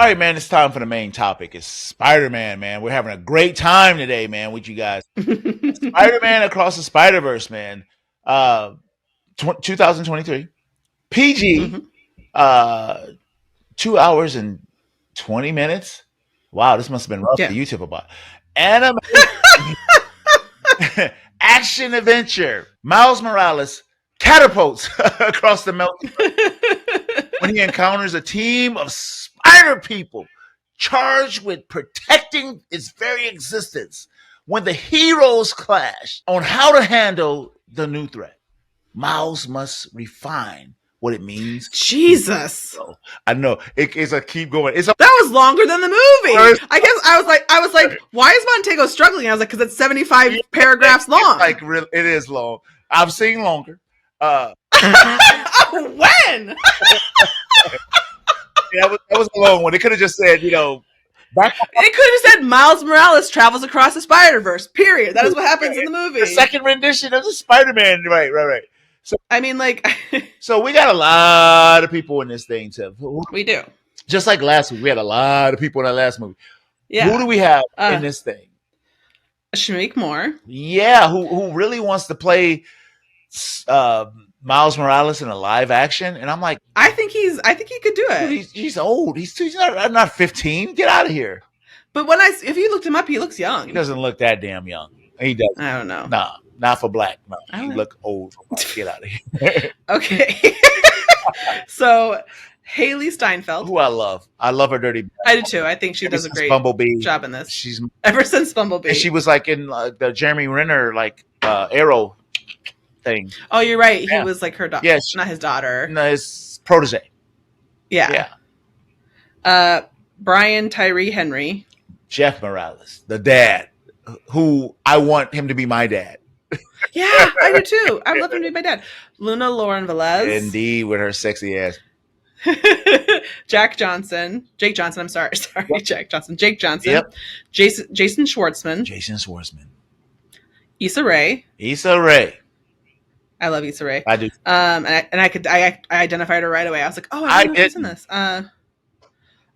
All right, man, it's time for the main topic. It's Spider-Man, man. We're having a great time today, man, with you guys. Spider-Man Across the Spider-Verse, man. 2023. PG, Mhm. uh, 2 hours and 20 minutes. Wow, this must have been rough for Yeah. you, Tipplebot. Anime action adventure. Miles Morales catapults across the melting when he encounters a team of spider people charged with protecting its very existence. When the heroes clash on how to handle the new threat, Miles must refine what it means. Jesus. I know it's a keep going. It's a That was longer than the movie. first, I guess I was like, why is Montego struggling? I was like, because it's 75 paragraphs it's long. like it is long. I've seen longer. Uh, When? yeah, that was a long one. It could have just said, back It could have said Miles Morales travels across the Spider-Verse, period. That is what happens in the movie. the second rendition of the Spider-Man. Right. So, I mean, like, so we got a lot of people in this thing, Tiff. we do. Just like last week, we had a lot of people in that last movie. Yeah. Who do we have in this thing? Shamik Moore. Yeah, who really wants to play Miles Morales in a live action? And I'm like, I think he could do it. dude, he's old. He's not 15. Get out of here. But if you looked him up, he looks young. He doesn't look that damn young. He does. I don't know. Nah, not for black. No, I he don't look old. For black. Get out of here. Okay. So Haley Steinfeld, Who I love. I love her dirty. I do too. I think she Ever does a since great Bumblebee. job in this. She's Ever since Bumblebee. and she was like in the Jeremy Renner Arrow thing. Oh, you're right. Yeah. He was like her daughter. Yeah, Not his daughter. No, his protege. Yeah. Yeah. Brian Tyree Henry. Jeff Morales, the dad, who I want him to be my dad. Yeah, I do too. I would love him to be my dad. Luna Lauren Velez. Indeed, with her sexy ass. Jake Johnson. I'm sorry. Yep. Jack Johnson. Jake Johnson. Yep. Jason Schwartzman. Jason Schwartzman. Issa Rae. Issa Rae. I love Issa Rae. I do. I identified her right away. I was like, oh, I know who's in this. Karan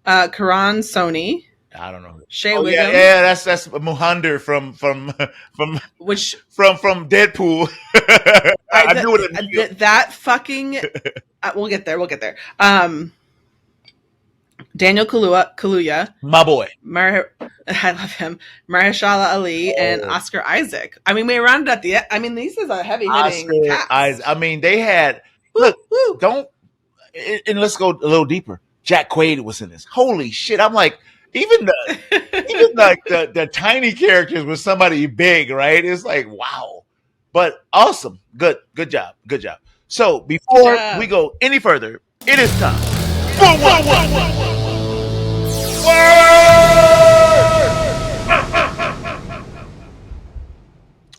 Soni. I don't know. Shea Wiggum. Yeah, that's Muhander from Deadpool. I knew it. That fucking. We'll get there. Daniel Kaluuya, My boy. I love him. Mahershala Ali and Oscar Isaac. I mean, we rounded at the end. I mean, this is a heavy hitting cast. I mean, they had look. Don't and let's go a little deeper. Jack Quaid was in this. Holy shit! I'm like, even the tiny characters with somebody big, right? It's like wow, but awesome. Good job. So before we go any further, it is time.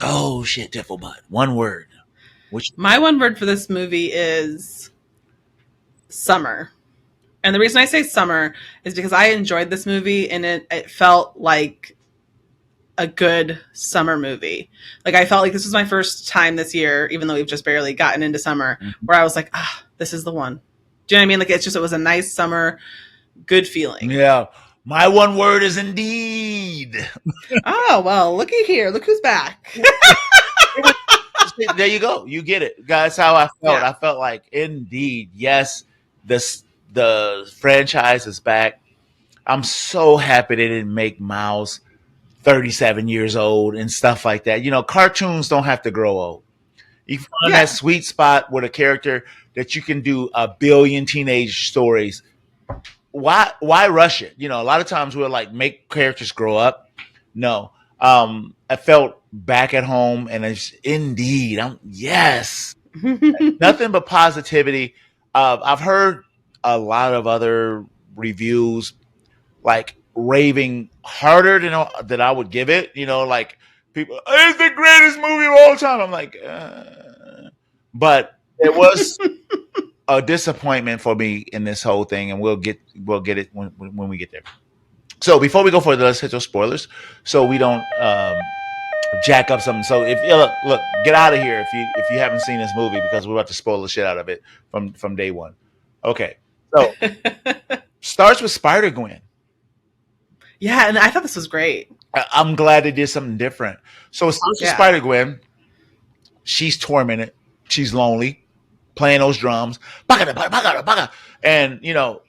Oh shit, Difflebud. One word. My one word for this movie is summer. And the reason I say summer is because I enjoyed this movie and it felt like a good summer movie. Like I felt like this was my first time this year, even though we've just barely gotten into summer, where I was like, this is the one. Do you know what I mean? Like it was a nice summer, good feeling. Yeah. My one word is indeed. Oh, well, looky here. Look who's back. There you go. You get it. That's how I felt. Yeah. I felt like indeed, yes, the franchise is back. I'm so happy they didn't make Miles 37 years old and stuff like that. You know, cartoons don't have to grow old. You find that sweet spot with a character that you can do a billion teenage stories. Why rush it? You know, a lot of times we'll like make characters grow up. No. I felt back at home and it's indeed, nothing but positivity. I've heard a lot of other reviews like raving harder than I would give it. You know, like people, it's the greatest movie of all time. I'm like, but it was a disappointment for me in this whole thing, and we'll get it when we get there. So before we go further, let's hit those spoilers so we don't jack up something. So if look, get out of here if you haven't seen this movie because we're about to spoil the shit out of it from day one. Okay, so starts with Spider Gwen. Yeah, and I thought this was great. I'm glad they did something different. So it starts with Yeah. Spider Gwen. She's tormented. She's lonely, playing those drums, baka baka baka baka, and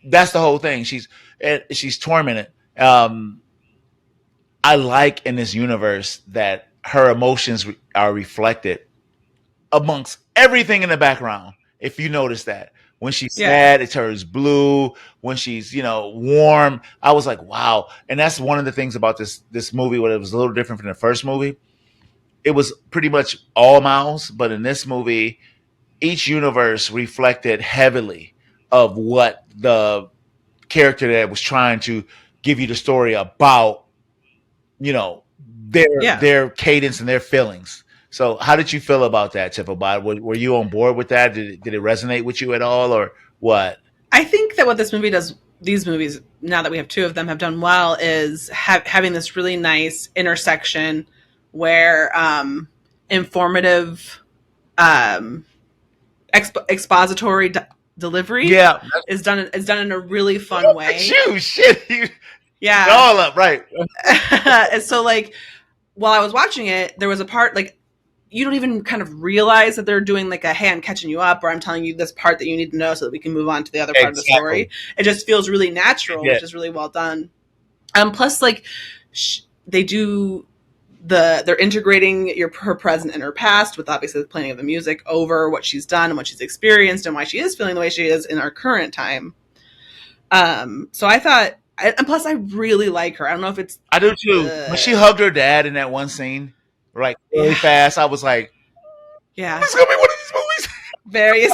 that's the whole thing. She's tormented. I like in this universe that her emotions are reflected amongst everything in the background. If you notice that when she's Yeah. sad, it turns blue. When she's warm, I was like, wow. And that's one of the things about this movie. What it was a little different from the first movie. It was pretty much all Miles, but in this movie, each universe reflected heavily of what the character that was trying to give you the story about, you know, Yeah. their cadence and their feelings. So, how did you feel about that, Tiff? About were you on board with that? Did it resonate with you at all, or what? I think that what this movie does, these movies, now that we have two of them, have done well is having this really nice intersection where informative, um, delivery Yeah, is done in a really fun way. you shit, you Yeah. all up right. And so, like, while I was watching it, there was a part like you don't even kind of realize that they're doing like a hey, I'm catching you up, or I'm telling you this part that you need to know so that we can move on to the other part of the Exactly. story. It just feels really natural, Yeah. which is really well done. Plus, like they do they're integrating her present and her past with obviously the playing of the music over what she's done and what she's experienced and why she is feeling the way she is in our current time. So I thought, and plus I really like her. I don't know if it's I do too. When she hugged her dad in that one scene, like really yeah, fast, I was like, yeah, "This is gonna be one of these movies." various.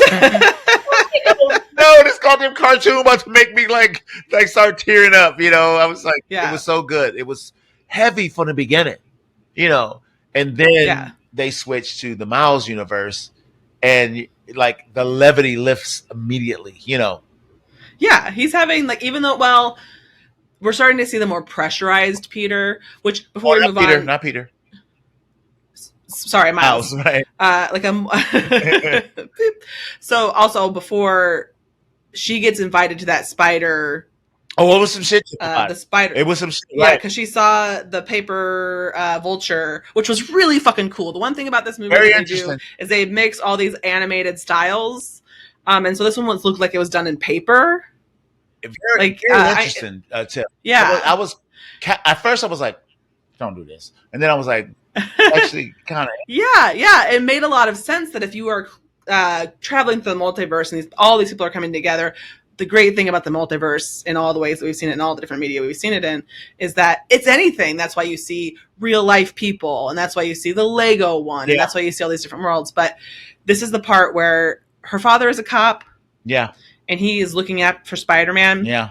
No, this goddamn cartoon about to make me like start tearing up. I was like, it Yeah, was so good. It was heavy from the beginning, you know, and yeah, then they switched to the Miles universe, and like the levity lifts immediately. yeah. He's having like even though well, we're starting to see the more pressurized Peter. Which before Oh, we not move Peter, on, not Peter. sorry, Miles, Miles. right? Like I'm. So also before she gets invited to that spider, Oh, what was some shit about the it? spider. It was some shit, Yeah, right? because she saw the paper vulture, which was really fucking cool. The one thing about this movie Very that they do interesting. is they mix all these animated styles, and so this one looked like it was done in paper. Very, Like, very interesting. Tip. yeah, At first I was like, don't do this, and then I was like, actually, kind of. yeah, yeah. It made a lot of sense that if you are traveling through the multiverse and all these people are coming together, the great thing about the multiverse in all the ways that we've seen it in all the different media we've seen it in is that it's anything. That's why you see real life people, and that's why you see the Lego one, and Yeah, that's why you see all these different worlds. But this is the part where her father is a cop, yeah, and he is looking out for Spider-Man. yeah.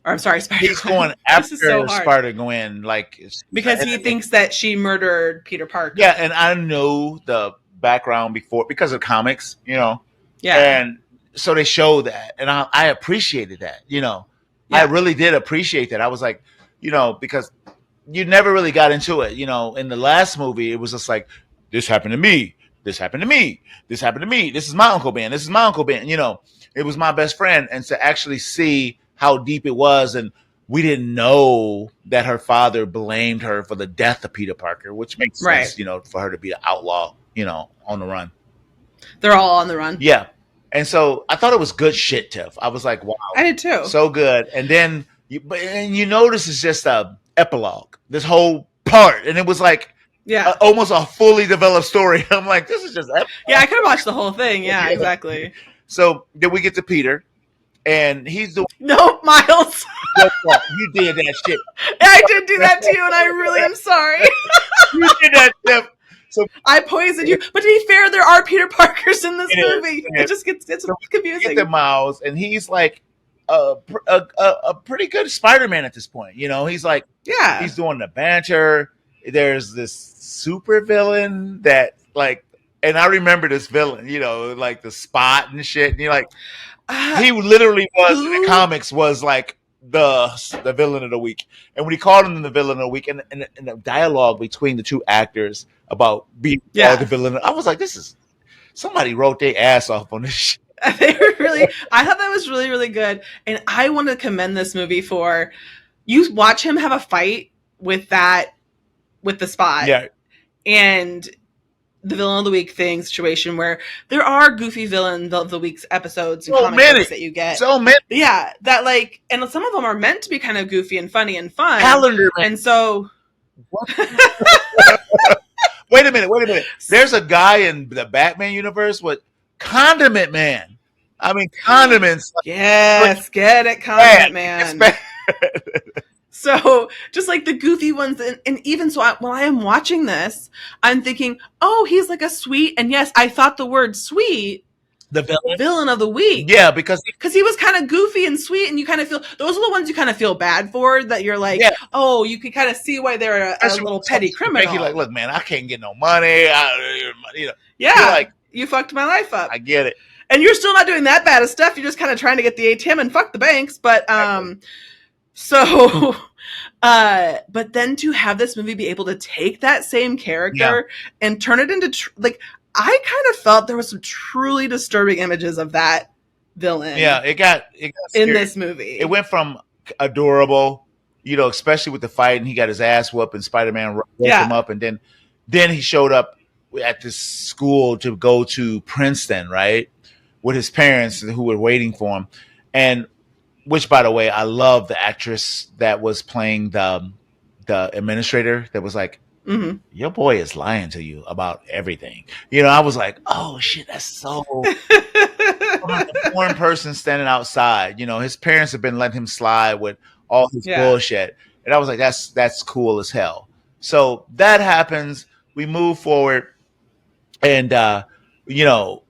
Or I'm sorry, Spider He's Gwen. going This is so after hard Spider Gwen, like because he thinks that she murdered Peter yeah. Parker. And I know the background before because of comics, Yeah, and so they show that, and I appreciated that. I yeah, really did appreciate that. I was like, because you never really got into it. In the last movie, it was just like, this happened to me. This happened to me. This happened to me. This is my Uncle Ben. This is my Uncle Ben. It was my best friend. And to actually see how deep it was, and we didn't know that her father blamed her for the death of Peter Parker, which makes right. sense, for her to be an outlaw, on the run. They're all on the run. Yeah. And so I thought it was good shit, Tiff. I was like, wow, I did too. so good. And then you notice it's just a epilogue, this whole part. And it was like Yeah. almost a fully developed story. I'm like, this is just Yeah, I could have watched the whole thing. Yeah, exactly. So then we get to Peter, and he's the No, Miles. your fault. You did that shit. I did do that to you, and I really am sorry. You did that, Tiff. So I poisoned you. But to be fair, there are Peter Parkers in this it is, movie. it It is. just gets it's So we get confusing. to Miles, and he's like a pretty good Spider-Man at this point. He's like, Yeah. he's doing the banter. There's this super villain that like, and I remember this villain, like the Spot and shit. And you're like, Uh, he literally was in the who? comics was like the villain of the week. And when he called him the villain of the week, and the dialogue between the two actors about being called the Yeah. villain, I was like, this is somebody wrote their ass off on this shit. They were really. I thought that was really really good, and I want to commend this movie for you. Watch him have a fight with that with the spot Yeah, and the villain of the week thing situation where there are goofy villain of the week's episodes and so comic many, books that you get. so many. Yeah, that like, and some of them are meant to be kind of goofy and funny and fun, Calendar Man. and so What? Wait a minute, wait a minute. There's a guy in the Batman universe with Condiment Man. I mean, condiments. Like, yes, get it, bad. Condiment It's Man. bad. So just like the goofy ones, and even so, while I am watching this, I'm thinking, oh, he's like a sweet, and yes, I thought the word sweet The villain. villain of the week Yeah, because because he was kind of goofy and sweet, and you kind of feel those are the ones you kind of feel bad for. That you're like, yeah, oh, you can kind of see why they're a especially when little petty somebody's making like, criminal. look, man, I can't get no money. You know, you're Yeah, like, you fucked my life I up, get it. and you're still not doing that bad of stuff. You're just kind of trying to get the ATM and fuck the banks. But Exactly. so but then to have this movie be able to take that same Yeah, character and turn it into like I kind of felt there was some truly disturbing images of that yeah. villain It got in scary. this It movie. went from adorable, especially with the fight, and he got his ass whooped, and Spider Man woke him Yeah. up, and then he showed up at this school to go to Princeton, right, with his parents who were waiting for him, and which, by the way, I love the actress that was playing the administrator that was like, Hmm. your boy is lying to you about everything. I was like, oh shit, that's so like a foreign person standing outside. His parents have been letting him slide with all his Yeah. bullshit, and I was like, that's cool as hell. So that happens. We move forward, and you know,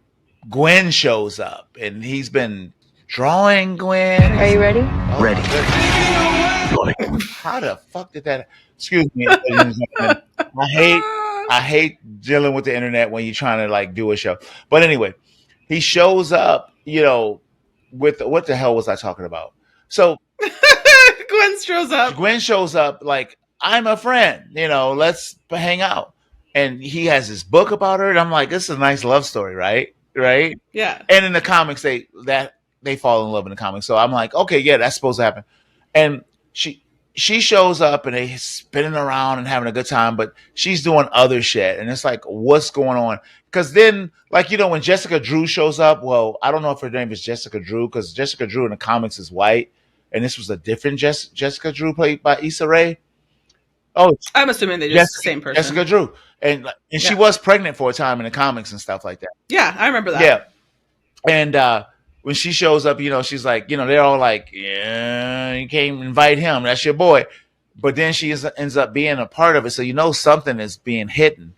Gwen shows up, and he's been drawing Gwen. Are you ready? Oh my goodness. How the fuck did that? Excuse me, ladies and gentlemen. I hate I hate dealing with the internet when you're trying to like do a show. But anyway, he shows up, with what the hell was I talking about? So Gwen shows up. Gwen shows up like, I'm a friend, let's hang out. And he has this book about her, and I'm like, this is a nice love story, right? Right? Yeah. And in the comics, they fall in love in the comics. So I'm like, okay, yeah, that's supposed to happen. And she shows up, and they spinning around and having a good time, but she's doing other shit, and it's like, what's going on? Because then, like, when Jessica Drew shows up, well, I don't know if her name is Jessica Drew, because Jessica Drew in the comics is white, and this was a different Jessica Drew played by Issa Rae. Oh, it's I'm assuming they just Jessica same Jessica person. Drew, and she Yeah. was pregnant for a time in the comics and stuff like that. Yeah, I remember that. Yeah, and when she shows up, she's like, they're all like, yeah, you can't invite him. That's your boy. But then she ends up being a part of it. So something is being hidden.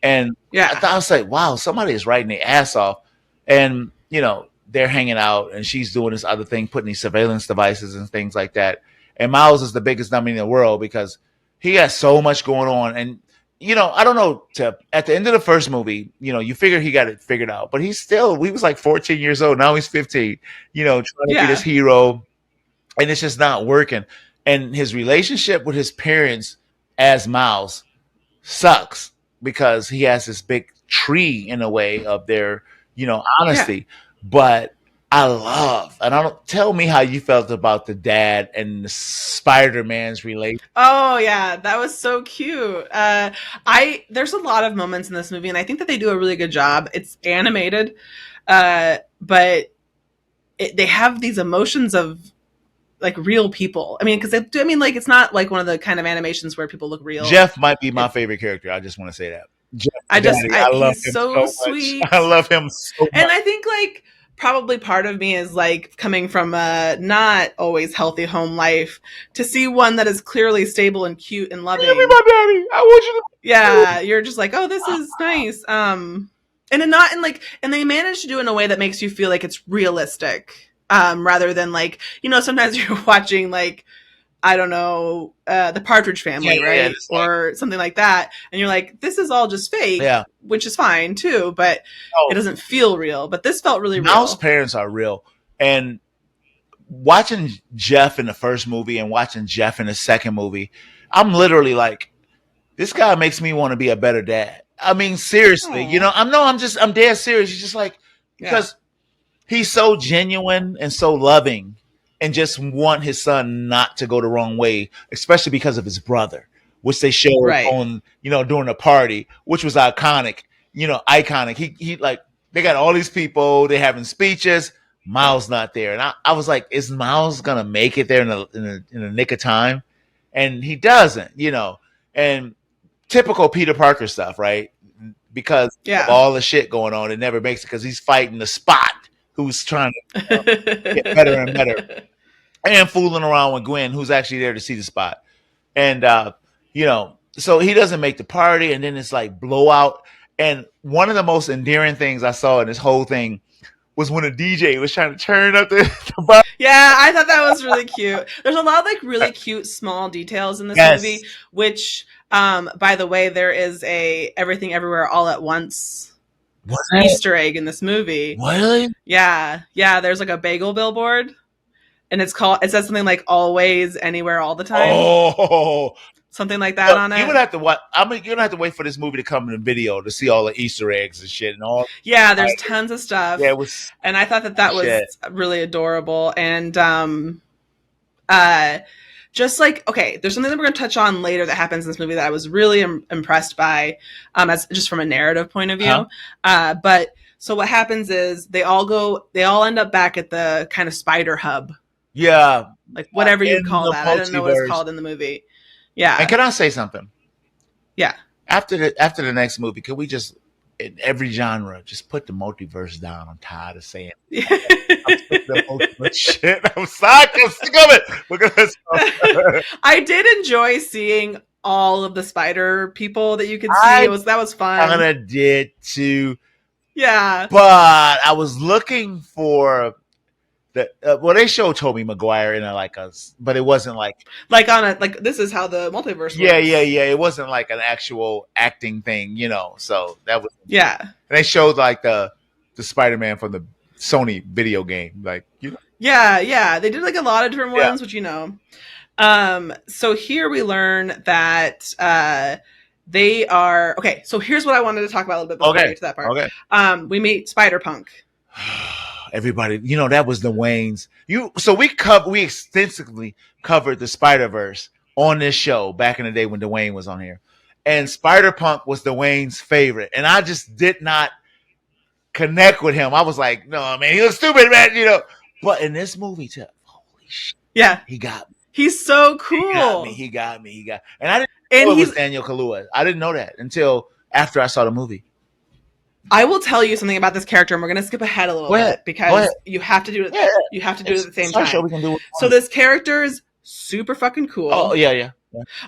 And Yeah. I was like, wow, somebody is writing their ass off. And, they're hanging out, and she's doing this other thing, putting these surveillance devices and things like that. And Miles is the biggest dummy in the world because he has so much going on. And, I don't know, at the end of the first movie, you figure he got it figured out, but he was like 14 years old. Now he's 15, trying to be this Yeah. hero, and it's just not working. And his relationship with his parents as Miles sucks because he has this big tree in a way of their, Yeah. honesty. But and I don't tell me how you felt about the dad and the Spider Man's relation. Oh yeah, that was so cute. I there's a lot of moments in this movie, and I think that they do a really good job. It's animated, but they have these emotions of like real people. I mean, because I mean, like it's not like one of the kind of animations where people look real. Jeff might be my It's favorite character. I just want to say that. Jeff the daddy, I love he's him so so much. I sweet. love him so And much. I think like probably part of me is like coming from a not always healthy home life to see one that is clearly stable and cute and You be loving. my daddy. I want you to. Yeah, you're just like, oh, this is nice. And then not in like, and they manage to do it in a way that makes you feel like it's realistic. Rather than like, sometimes you're watching like, I don't know, the Partridge Yeah, Family, yeah, yeah. right? It's like, Or something like that. And you're like, this is all just fake, yeah. which is fine too, but it Oh, doesn't feel real. But this felt really Miles' real. parents are real, and watching Jeff in the first movie and watching Jeff in the second movie, I'm literally like, this guy makes me want to be a better dad. I mean, seriously, Aw. I'm dead serious. It's just like, Yeah. because he's so genuine and so loving and just want his son not to go the wrong way, especially because of his brother, which they showed Right. on, during the party, which was iconic, iconic. He like, they got all these people, they having speeches. Miles not there. And I was like, is Miles gonna make it there in the nick of time? And he doesn't, and typical Peter Parker stuff, right? Because of Yeah. all the shit going on, it never makes it because he's fighting the Spot, who's trying to get better and better, and fooling around with Gwen, who's actually there to see the Spot. And so he doesn't make the party, and then it's like blowout. And one of the most endearing things I saw in this whole thing was when a DJ was trying to turn up the bar. Yeah, I thought that was really cute. There's a lot of like really cute small details in this Yes. movie, which by the way, there is a Everything Everywhere All at Once What? Easter egg in this movie. What? Yeah. Yeah, there's like a bagel billboard and it says something like always, anywhere, all the time. Oh, Something like that look, on you would it. have to watch. I mean, you're gonna have to wait for this movie to come in the video to see all the Easter eggs and shit and all. Yeah, there's tons of Yeah, stuff. it was And I thought that that was shit. really adorable. And uh just like, okay, there's something that we're going to touch on later that happens in this movie that I was really impressed by, as just from a narrative point of Huh? view. But so what happens is they all end up back at the kind of spider hub, Yeah, like whatever you'd in call the that. I don't know what it's multiverse. called in the movie. And Yeah, can I say something? yeah. After the next movie, could we just in every genre just put the multiverse down? I'm tired of saying I'm sick of the multiverse shit. I'm sick. I'm sick of it. Look at this. I did enjoy seeing all of the spider people that you could see. I That was kind fun. of did too, Yeah. but I was looking for well, they showed Tobey Maguire in but it wasn't like, Like on a like this is how the multiverse yeah, yeah, works. yeah. It wasn't like an actual acting thing. So that was. Yeah. And they showed like the Spider Man from the Sony video game, Yeah, yeah. They did like a lot of different yeah. ones, which you know. So here we learn that they are okay, so here's what I wanted to talk about a little bit before we Okay, get to that part. okay. We meet Spider Punk. Everybody, that was the Waynes. We extensively covered the Spider Verse on this show back in the day when Dwayne was on here, and Spider Punk was Dwayne's favorite, and I just did not connect with him. I was like, no, man, he looks stupid, man. But in this movie, too, holy shit, Yeah. he got me. He's so He got me. cool. He got me. He got. And I didn't And know it was he's Daniel Kaluuya. I didn't know that until after I saw the movie. I will tell you something about this character, and we're going to skip ahead a little Go ahead. bit Go ahead. because you have to do it. Yeah, You have to do it at the same it's our show. time. We can do it. So this character is super fucking cool. Oh yeah, yeah.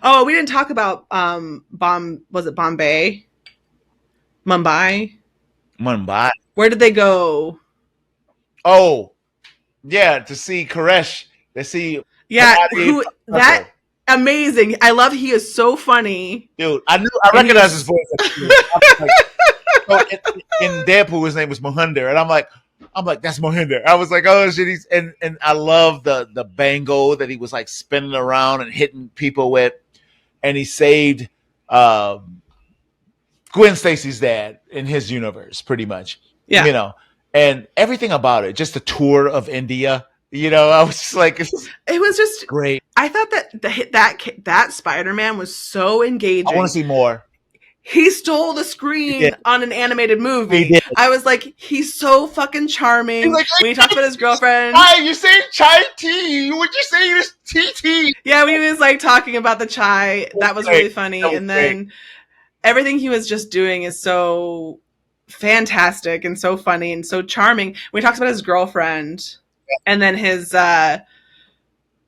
Oh, we didn't talk about was it Bombay? Mumbai? Mumbai. Where did they go? Oh yeah, to see Koresh. To see Yeah, Parvati who Patel. that amazing. I love he is so funny. Dude, I And recognized his he's voice. I was like, so in Deadpool, his name was Mohinder, and I'm like, that's Mohinder. I was like, oh shit, and I love the bango that he was like spinning around and hitting people with, and he saved Gwen Stacy's dad in his universe, pretty much, yeah. and everything about it, just the tour of India. I was just like, this is It was just great. I thought that Spider-Man was so I engaging. want to see more. He stole the He screen did. on an animated He movie. did. I was like, he's so fucking charming. He's like, When he talks about his girlfriend. hi, you say chai tea? Would you say it's TT? Yeah, when he was like talking about the chai, that was really funny. That was And then everything he was just doing is so fantastic and so funny and so charming. When he talks about his girlfriend and then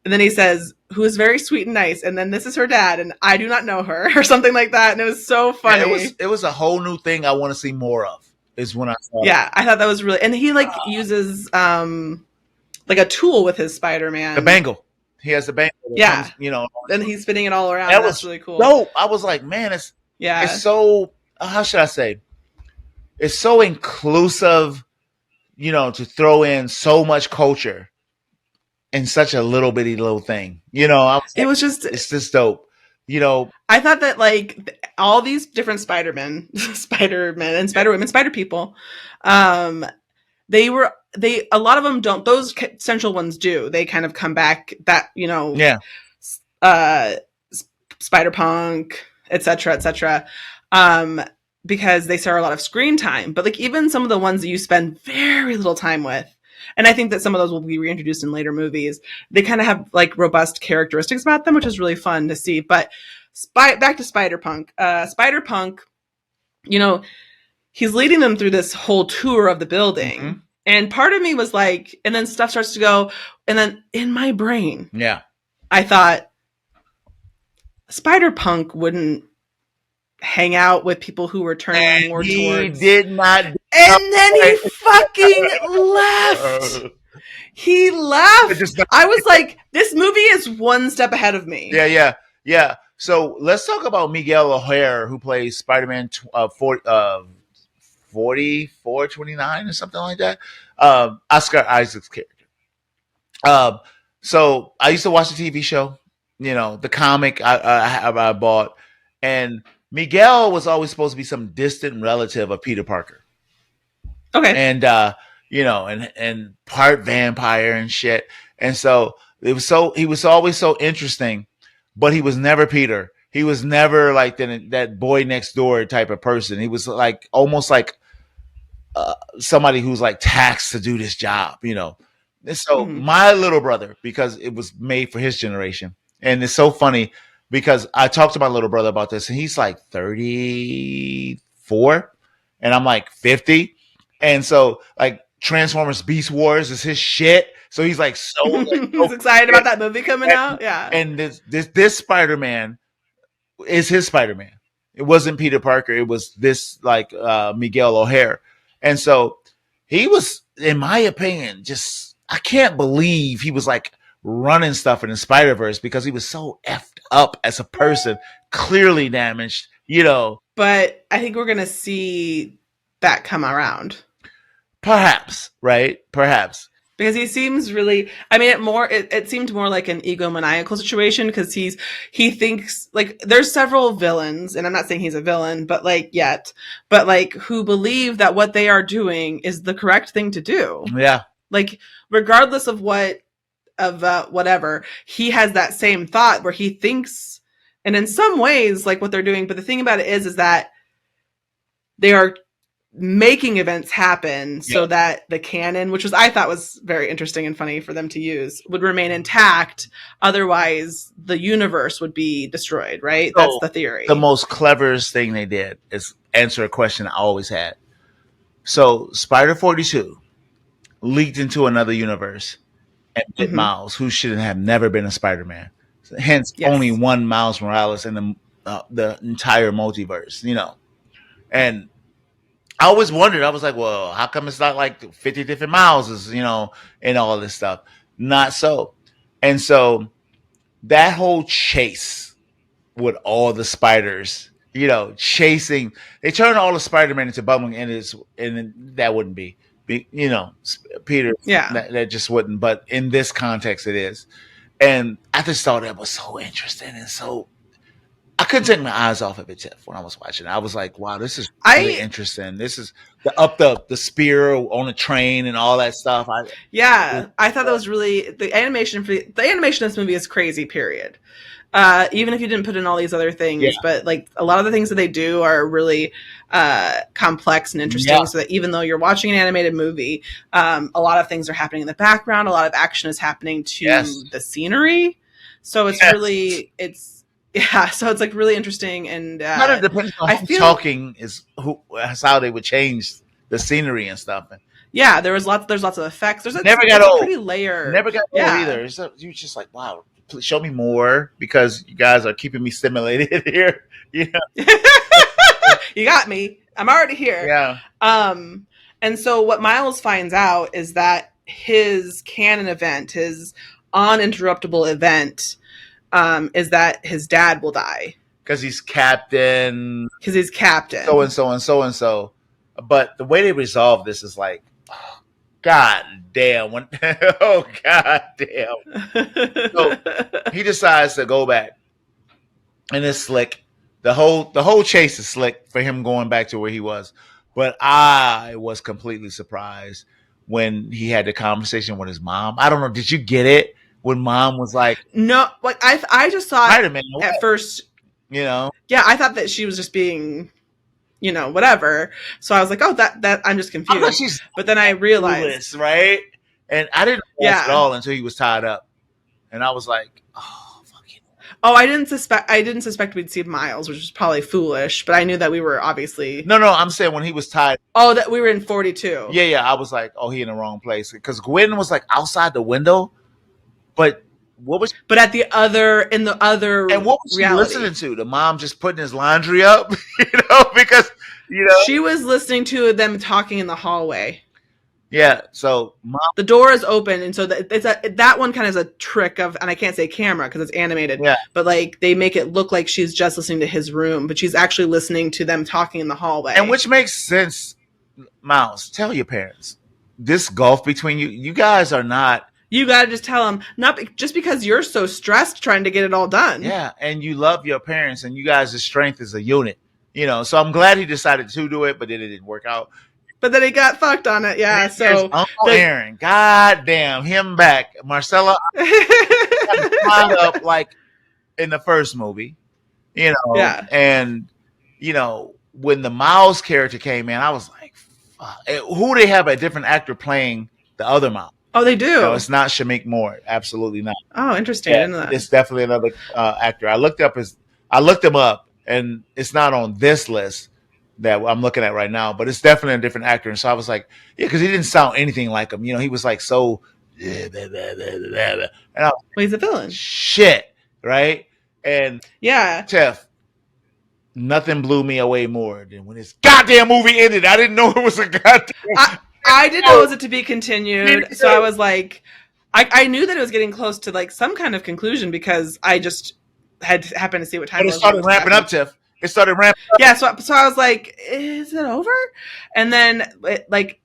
and then he says, who is very sweet and nice, and then this is her dad, and I do not know her, or something like that. And it was so funny. Yeah, it was a whole new thing I want to see more of. Is when I saw Yeah, I thought that was really, and he like uses like a tool with his Spider-Man. the bangle. He has the bangle. Yeah. And And he's spinning it all around. that That's was really cool. dope. I was like, man, Yeah. it's so, how should I say? It's so inclusive, to throw in so much culture in such a little bitty little thing. I was It like, was just, it's just dope. I thought that like all these different Spider-Men and Spider-Women, Spider people, they were they a lot of them don't. Those central ones do. They kind of come back. That Yeah. uh, Spider Punk, etc., etc. Um, because they share a lot of screen time. But like even some of the ones that you spend very little time with, and I think that some of those will be reintroduced in later movies. They kind of have like robust characteristics about them, which is really fun to see. But back to Spider Punk. Spider Punk, you know, he's leading them through this whole tour of the building. Hmm. And part of me was like, and then stuff starts to go, and then in my brain, Yeah. I thought Spider Punk wouldn't hang out with people who were turning And more he towards. did not. And then he fucking Uh, left. He it just left. I was like, this movie is one step ahead of me. Yeah, yeah, yeah. So let's talk about Miguel O'Hare, who plays Spider-Man 4429 or something like that. Oscar Isaac's character. Um, so I used to watch the TV show, the comic I bought, and Miguel was always supposed to be some distant relative of Peter Parker, Okay. and and part vampire and shit. And so he was always so interesting, but he was never Peter. He was never like that boy next door type of person. He was like almost like somebody who's like taxed to do this job. And so Mm-hmm. my little brother, because it was made for his generation, and it's so funny because I talked to my little brother about this, and he's like 34, and I'm like 50, and so like Transformers Beast Wars is his shit. So he's like He's excited about that movie coming out. Yeah. and this Spider Man is his Spider Man. It wasn't Peter Parker. It was this like Miguel O'Hare, and so he was, in my opinion, just I can't believe he was like running stuff in the Spider Verse because he was so effed up as a person, clearly damaged. But I think we're going to see that come around. Perhaps, right? Perhaps. Because he seems really, I mean, it seemed more like an egomaniacal situation because he thinks like there's several villains, and I'm not saying he's a villain, but like yet, but like who believe that what they are doing is the correct thing to do. Yeah. Like regardless of whatever, he has that same thought where he thinks, and in some ways like what they're doing, but the thing about it is that they are making events happen Yeah. so that the canon, which was I thought was very interesting and funny for them to use, would remain intact. Otherwise, the universe would be destroyed, right? That's So the the theory. most cleverest thing they did is answer a question I always had. So Spider 42 leaked into another universe and bit Mm-hmm. Miles, who should have never been a Spider-Man. Hence, only Yes. one Miles Morales in the entire multiverse. And I always wondered. I was like, well, how come it's not like 50 different Mileses, and all this stuff? Not so. And so that whole chase with all the spiders, chasing. They turn all the Spider-Man into bumbling, and that wouldn't be, Peter. Yeah. That just wouldn't. But in this context, it is. And I just thought that was so interesting, and so I couldn't take my eyes off of it, Tiff, when I was watching it. I was like, wow, this is really I interesting. This is the spear on a train and all that stuff. Yeah, I thought that was really the animation for the animation of this movie is crazy. Period. Even if you didn't put in all these other Yeah, things, but like a lot of the things that they do are really complex and yeah, interesting. So that even though you're watching an animated movie, a lot of things are happening in the background. A lot of action is happening yes, to the scenery. So it's yes. really it's yeah. So it's like really interesting, and Kind of depends on I who's feel talking that's how they would change the scenery and stuff. And yeah. There's lots of effects. never got It's a old. pretty layered. Never got old Yeah. either. You was just like, wow, please show me more because you guys are keeping me stimulated here. Yeah, You got me. I'm already here. yeah. Um, and so what Miles finds out is that his canon event, his uninterruptible event, is that his dad will die Because he's captain, because he's so and captain. so and so and so. But the way they resolve this is like, oh, god damn. Oh god damn. So he decides to go back, and it's slick. The whole chase is slick for him going back to where he was. But I was completely surprised when he had the conversation with his mom. I don't know. Did you get it when mom was like, No, like I just thought Spider Man, at what? first, You know? yeah, I thought that she was just being, whatever. So I was like, oh, that I'm just I thought confused. she's But then I realized, clueless, right? And I didn't realize at yeah. all until he was tied up. And I was like, oh, fucking. Oh, I didn't suspect we'd see Miles, which was probably foolish, but I knew that we were obviously. No, no, I'm saying when he was tied. Oh, that we were in 42. Yeah, yeah. I was like, oh, he in the wrong place. Because Gwen was like outside the window. But what was But in the other and what was she listening reality, to? The mom just putting his laundry up, because you know, she was listening to them talking in the hallway. yeah. So mom, The door is open, and so that one kind of is a trick of, and I can't say camera because it's animated, yeah. but like they make it look like she's just listening to his room, but she's actually listening to them talking in the And hallway. which makes sense, Miles. Tell your parents this gulf between you. You guys are not. You got to just tell them, not just because you're so stressed trying to get it all done. Yeah, and you love your parents, and you guys' strength is a unit. So I'm glad he decided to do it, but then it didn't work out. But then he got fucked on it, And yeah. then there's So Uncle the Aaron. God damn, him back. Marcella got him tied up like in the first movie, yeah. and when the Miles character came in, I was like, fuck. Who they have a different actor playing the other Miles? Oh, they No, do. it's not Shamik Moore. Absolutely not. Oh, interesting. I Yeah, didn't know that. it's definitely another actor. I looked him up, and it's not on this list that I'm looking at right now, but it's definitely a different actor. And so I was like, yeah, because he didn't sound anything like him. He was like so, and I was Well, he's a villain. shit, right? And Yeah. Tiff, nothing blew me away more than when this goddamn movie ended. I didn't know it was a I goddamn. I didn't know it was it to be continued, so I was like, I knew that it was getting close to like some kind of conclusion because I just had happened to see what time But it it was when it started was ramping up, happening. Tiff. It started ramping. Yeah, so I was like, is it over? And then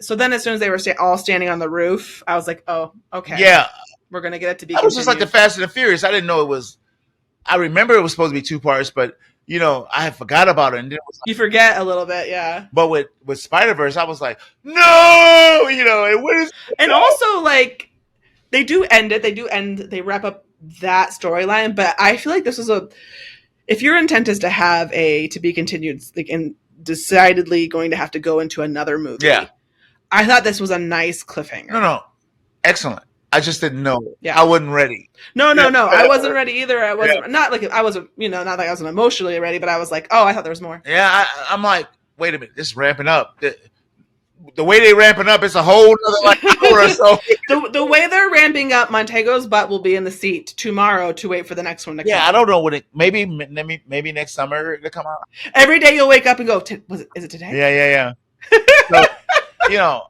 so then as soon as they were all standing on the roof, I was like, oh, okay, Yeah, we're gonna get it to be that was just like the continued. Fast and the Furious. I didn't know it was. I remember it was supposed to be two parts, but I had forgot about it. And then it was You forget a little bit, yeah. but with Spider Verse, I was like, no, and what is And also like they do end it. They wrap up that storyline, but I feel like this was if your intent is to have a to be continued, like, and decidedly going to have to go into another yeah, movie, I thought this was a nice no, cliffhanger. no, excellent. I just didn't know. I Yeah. wasn't ready. No, Yeah, no, no. I wasn't ready either. I yeah, wasn't not like I wasn't, not like I wasn't emotionally ready, but I was like, oh, I thought there was more. yeah. I'm like, wait a minute, this is ramping up. The way they ramping up, it's a whole other like hour or so. The way they're ramping up, Montego's butt will be in the seat tomorrow to wait for the next one to come Yeah, I out. don't know when it. Maybe next summer to come out. Every day you'll wake up and go, is it today? Yeah, yeah, yeah. So you know,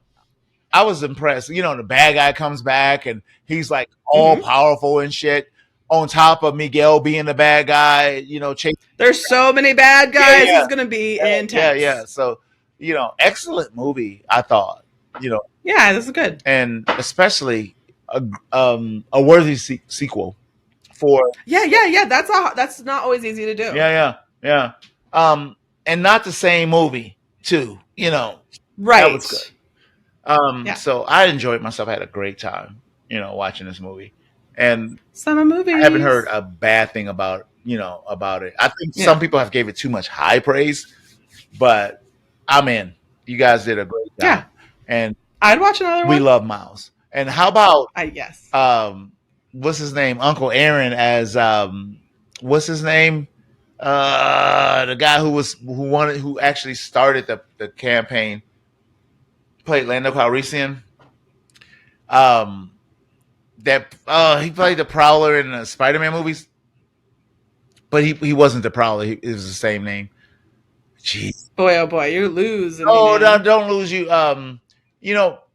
I was impressed. The bad guy comes back and he's like all Mm-hmm. powerful and shit. On top of Miguel being the bad guy, chasing. There's so many bad Yeah, guys. yeah, It's gonna be yeah, yeah. intense. So, excellent movie. I thought, Yeah, this is good. and especially a worthy sequel for. Yeah, yeah, yeah. That's not always easy to do. Yeah, yeah, yeah. And not the same movie too. That was good. Right. Yeah. So I enjoyed myself. I had a great time, watching this movie, and Summer I haven't movies. heard a bad thing about it. I think Yeah. some people have gave it too much high praise, but I'm in. You guys did a great Yeah. job, and I'd watch another we one. love Miles. And how about I yes. what's his name? Uncle Aaron as what's his name? The guy who actually started the campaign, played Lando Calrissian. Um, that he played the Prowler in the Spider-Man movies, but he wasn't the Prowler. It was the same name. Jeez. Boy, oh boy, you're losing me, Oh, man. don't lose you.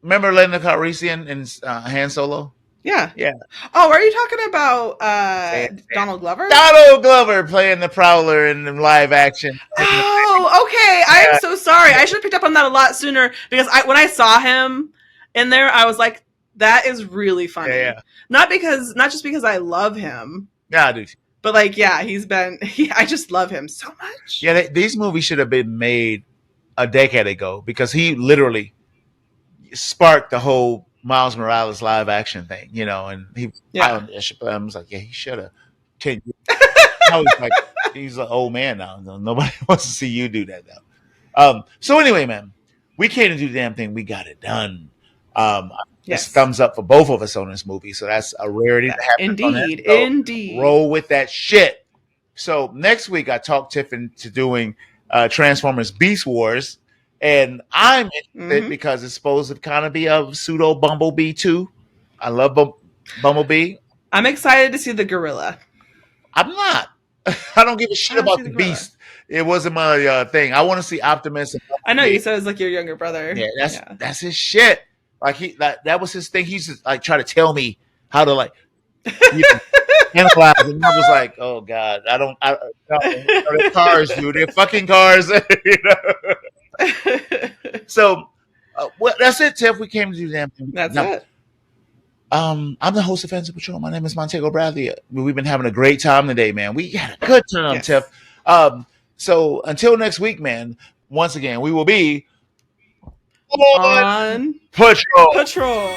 Remember Lando Calrissian in Han Solo? Yeah. Yeah. Oh, are you talking about Sam. Donald Glover? Donald Glover playing the Prowler in the live action. Oh, okay. I am so sorry. I should have picked up on that a lot sooner because when I saw him in there, I was like, that is really funny. Yeah, yeah. Not just because I love him, Yeah, I do. but like, yeah, I just love him so much. Yeah, these movies should have been made a decade ago because he literally, sparked the whole Miles Morales live action thing, you know, and he I Yeah. I was like, yeah, he should have. 10 years. Now he's an old man now. Nobody wants to see you do that now. So anyway, man, we came to do the damn thing. We got it done. Um, it's Yes. thumbs up for both of us on this movie. So that's a rarity to happen on that. Indeed. So Indeed. roll with that shit. So next week I talked Tiff into doing Transformers Beast Wars. And I'm interested Hmm. because it's supposed to kind of be a pseudo Bumblebee too. I love Bumblebee. I'm excited to see the gorilla. I'm not. I don't give a I shit want to about see the the gorilla. Beast. It wasn't my thing. I want to see Optimus and I know you Bumblebee. said it's like your younger Yeah, brother. that's Yeah. that's his shit. Like that was his thing. He's just like trying to tell me how to like you know analyze, and I was like, oh god, I don't. No, they're cars, dude. They're fucking cars. you know? So, well, that's it, Tiff. We came to do the damn thing. That's Now, it. I'm the host of Offensive Patrol. My name is Montego Bradley. We've been having a great time today, man. We had a good time, Tiff. Yes. Um, so until next week, man. Once again, we will be on On patrol. patrol.